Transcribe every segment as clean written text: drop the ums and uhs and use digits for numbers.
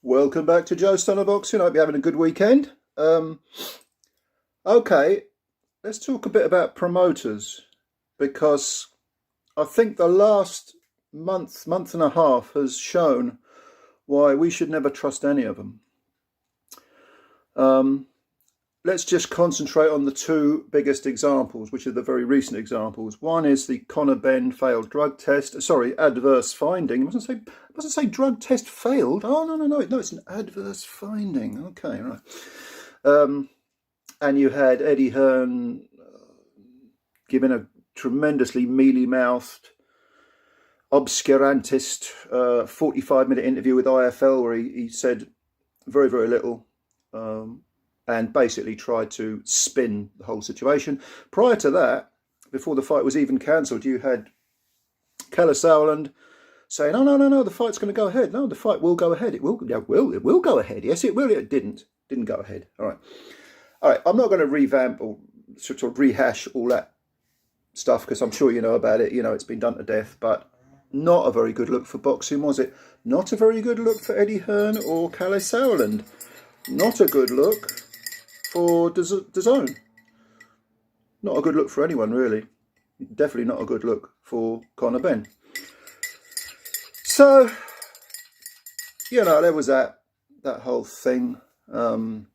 Welcome back to Joe Stunner Boxing. I hope you're having a good weekend. Okay, let's talk a bit about promoters, because I think the last month and a half has shown why we should never trust any of them. Let's just concentrate on the two biggest examples, which are the very recent examples. One is the Conor Benn failed drug test. Sorry, adverse finding. It doesn't say drug test failed. Oh, no, it's an adverse finding. Okay, right. And you had Eddie Hearn giving a tremendously mealy-mouthed, obscurantist 45-minute interview with IFL where he said very, very little. And basically tried to spin the whole situation. Prior to that, before the fight was even cancelled, you had Kalle Sauerland saying, "Oh no, the fight's going to go ahead. No, the fight will go ahead. It will go ahead. Yes, it will. It didn't go ahead. All right. I'm not going to revamp or sort of rehash all that stuff because I'm sure you know about it. You know it's been done to death, but not a very good look for boxing, was it? Not a very good look for Eddie Hearn or Kalle Sauerland. Not a good look for DAZN. Not a good look for anyone, really. Definitely not a good look for Conor Benn. So, you know, there was that whole thing. And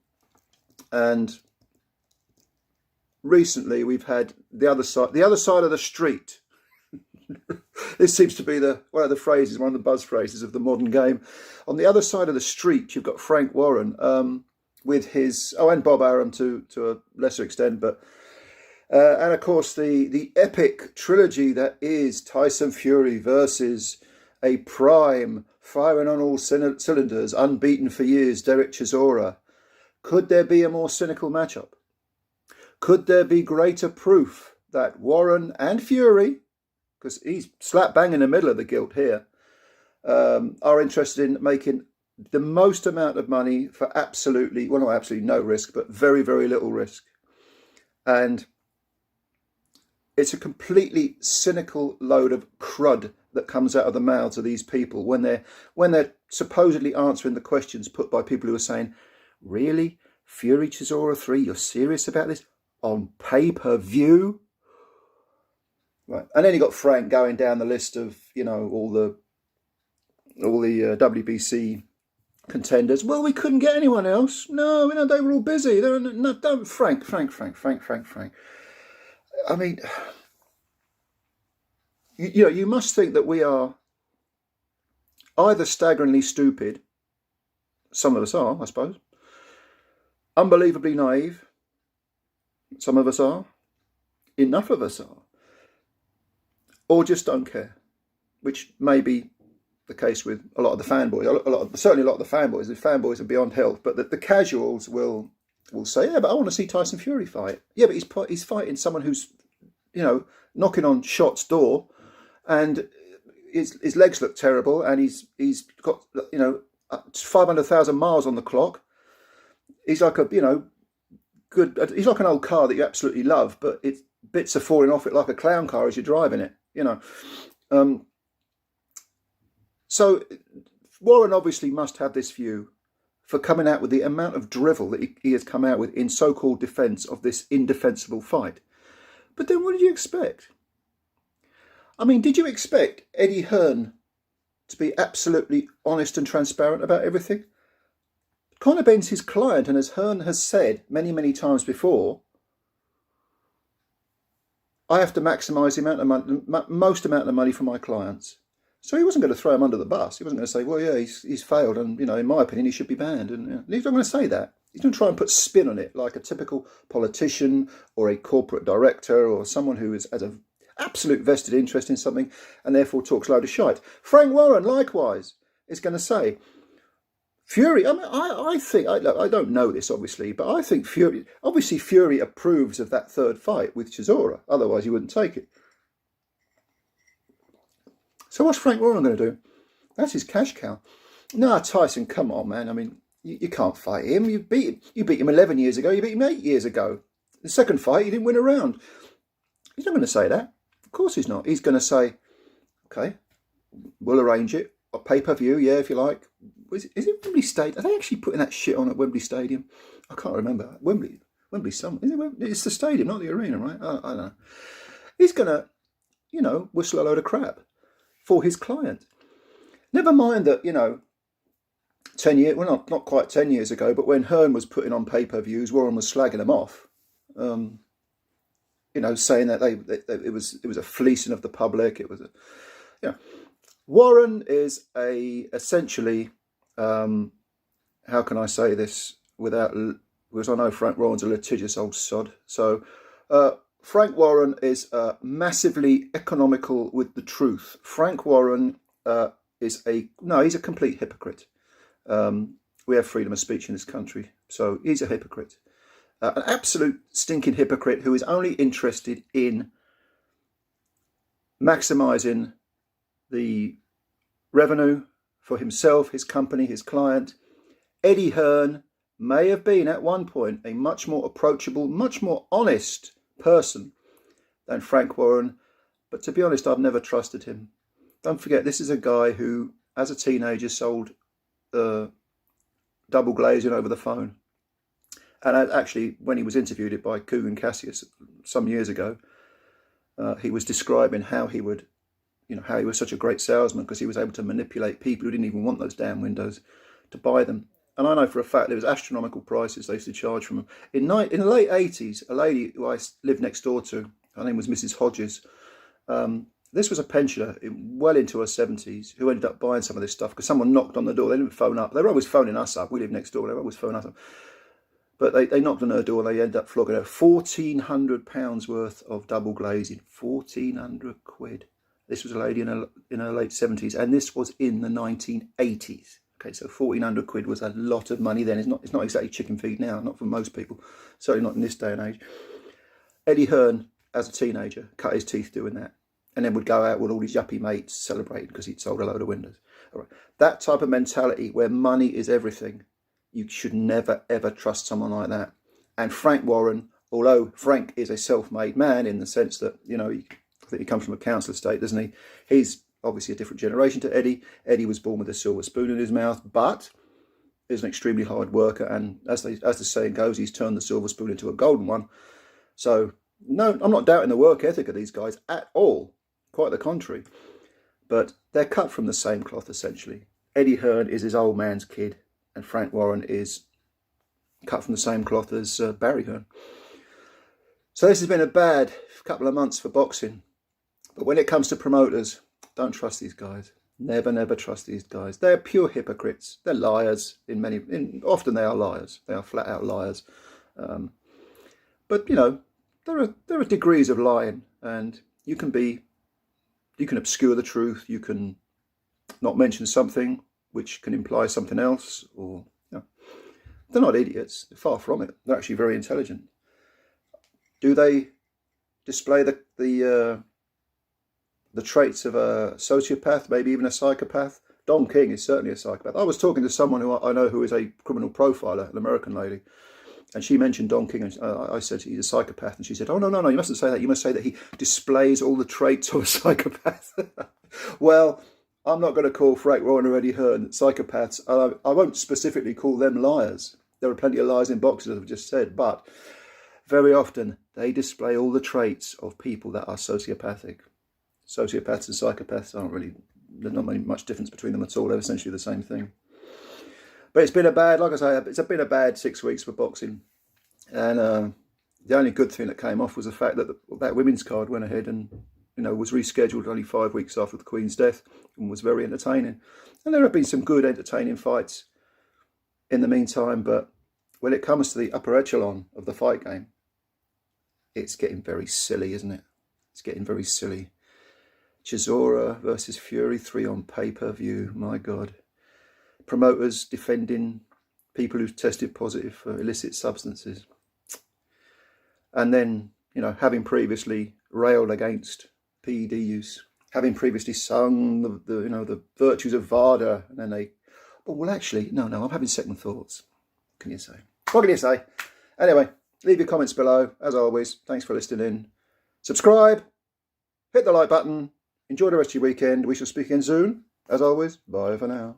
recently we've had the other side of the street. This seems to be one of the buzz phrases of the modern game. On the other side of the street, you've got Frank Warren, with his, and Bob Arum to a lesser extent, but and of course the epic trilogy that is Tyson Fury versus a prime, firing on all cylinders, unbeaten for years, Dereck Chisora. Could there be a more cynical matchup? Could there be greater proof that Warren and Fury, because he's slap bang in the middle of the guilt here, are interested in making the most amount of money for absolutely, well, not absolutely no risk, but very, very little risk. And it's a completely cynical load of crud that comes out of the mouths of these people when they're supposedly answering the questions put by people who are saying, really? Fury Chisora 3, you're serious about this? On pay-per-view? Right. And then you got Frank going down the list of, you know, all the WBC contenders. Well, we couldn't get anyone else. No, they were all busy. Don't Frank. I mean, you must think that we are either staggeringly stupid. Some of us are, I suppose. Unbelievably naive. Some of us are. Enough of us are. Or just don't care, which may be the case with a lot of the fanboys. Certainly a lot of the fanboys. The fanboys are beyond help, but the casuals will say, "Yeah, but I want to see Tyson Fury fight." Yeah, but he's fighting someone who's, you know, knocking on Shot's door, and his legs look terrible, and he's got, you know, 500,000 miles on the clock. He's like he's like an old car that you absolutely love, but bits are falling off it like a clown car as you're driving it, you know. So Warren obviously must have this view for coming out with the amount of drivel that he has come out with in so-called defence of this indefensible fight. But then what did you expect? I mean, did you expect Eddie Hearn to be absolutely honest and transparent about everything? Conor Benn's his client, and as Hearn has said many, many times before, I have to maximise the most amount of money for my clients. So he wasn't going to throw him under the bus. He wasn't going to say, well, yeah, he's failed, and, you know, in my opinion, he should be banned. And he's not going to say that. He's going to try and put spin on it like a typical politician or a corporate director or someone who has an absolute vested interest in something and therefore talks a load of shite. Frank Warren, likewise, is going to say, Fury, I mean, I think, I don't know this, obviously, but I think Fury approves of that third fight with Chisora. Otherwise, he wouldn't take it. So what's Frank Warren going to do? That's his cash cow. No, Tyson, come on, man. I mean, you can't fight him. You beat him 11 years ago. You beat him 8 years ago. The second fight, he didn't win a round. He's not going to say that. Of course he's not. He's going to say, okay, we'll arrange it. Pay-per-view, yeah, if you like. is it Wembley Stadium? Are they actually putting that shit on at Wembley Stadium? I can't remember. Wembley some. Is it Wembley? It's the stadium, not the arena, right? I don't know. He's going to, whistle a load of crap for his client. Never mind that, 10 years, well, not quite 10 years ago, but when Hearn was putting on pay-per-views, Warren was slagging them off, saying that it was a fleecing of the public. It was Warren is essentially, how can I say this because I know Frank Warren's a litigious old sod. So Frank Warren is massively economical with the truth. Frank Warren he's a complete hypocrite. We have freedom of speech in this country, so he's a hypocrite. An absolute stinking hypocrite who is only interested in maximising the revenue for himself, his company, his client. Eddie Hearn may have been at one point a much more approachable, much more honest person than Frank Warren, but to be honest, I've never trusted him. Don't forget, this is a guy who, as a teenager, sold double glazing over the phone. And actually, when he was interviewed by Coogan Cassius some years ago, he was describing how he would, how he was such a great salesman because he was able to manipulate people who didn't even want those damn windows to buy them. And I know for a fact there was astronomical prices they used to charge from them. In the late 80s, a lady who I lived next door to, her name was Mrs. Hodges. This was a pensioner well into her 70s who ended up buying some of this stuff because someone knocked on the door. They didn't phone up. They were always phoning us up. We live next door. They were always phoning us up. But they knocked on her door and they ended up flogging her. £1,400 worth of double glazing. 1,400 quid. This was a lady in her late 70s, and this was in the 1980s. Okay, so 1,400 quid was a lot of money then. It's not exactly chicken feed now, not for most people. Certainly not in this day and age. Eddie Hearn, as a teenager, cut his teeth doing that, and then would go out with all his yuppie mates celebrating because he'd sold a load of windows. All right. That type of mentality where money is everything, you should never, ever trust someone like that. And Frank Warren, although Frank is a self-made man in the sense that, I think he comes from a council estate, doesn't he? He's obviously a different generation to Eddie. Eddie was born with a silver spoon in his mouth, but is an extremely hard worker. And as the saying goes, he's turned the silver spoon into a golden one. So, no, I'm not doubting the work ethic of these guys at all. Quite the contrary. But they're cut from the same cloth, essentially. Eddie Hearn is his old man's kid, and Frank Warren is cut from the same cloth as Barry Hearn. So this has been a bad couple of months for boxing. But when it comes to promoters, don't trust these guys. Never, never trust these guys. They're pure hypocrites. They're liars. Often they are liars. They are flat out liars. But there are degrees of lying, and you can obscure the truth. You can not mention something which can imply something else, or they're not idiots. They're far from it. They're actually very intelligent. Do they display the traits of a sociopath, maybe even a psychopath? Don King is certainly a psychopath. I was talking to someone who I know who is a criminal profiler, an American lady, and she mentioned Don King, and I said he's a psychopath, and she said, oh, no, you mustn't say that. You must say that he displays all the traits of a psychopath. Well, I'm not going to call Frank Warren or Eddie Hearn psychopaths. I won't specifically call them liars. There are plenty of liars in boxing, as I've just said, but very often they display all the traits of people that are sociopathic. Sociopaths and psychopaths there's not much difference between them at all. They're essentially the same thing. But it's been it's been a bad 6 weeks for boxing. And the only good thing that came off was the fact that that women's card went ahead and, was rescheduled only 5 weeks after the Queen's death and was very entertaining. And there have been some good entertaining fights in the meantime, but when it comes to the upper echelon of the fight game, it's getting very silly, isn't it? It's getting very silly. Chisora versus Fury 3 on pay-per-view, my God. Promoters defending people who've tested positive for illicit substances. And then, having previously railed against PED use, having previously sung the virtues of VADA, and then no, I'm having second thoughts. What can you say? What can you say? Anyway, leave your comments below. As always, thanks for listening in. Subscribe, hit the like button. Enjoy the rest of your weekend. We shall speak again soon. As always, bye for now.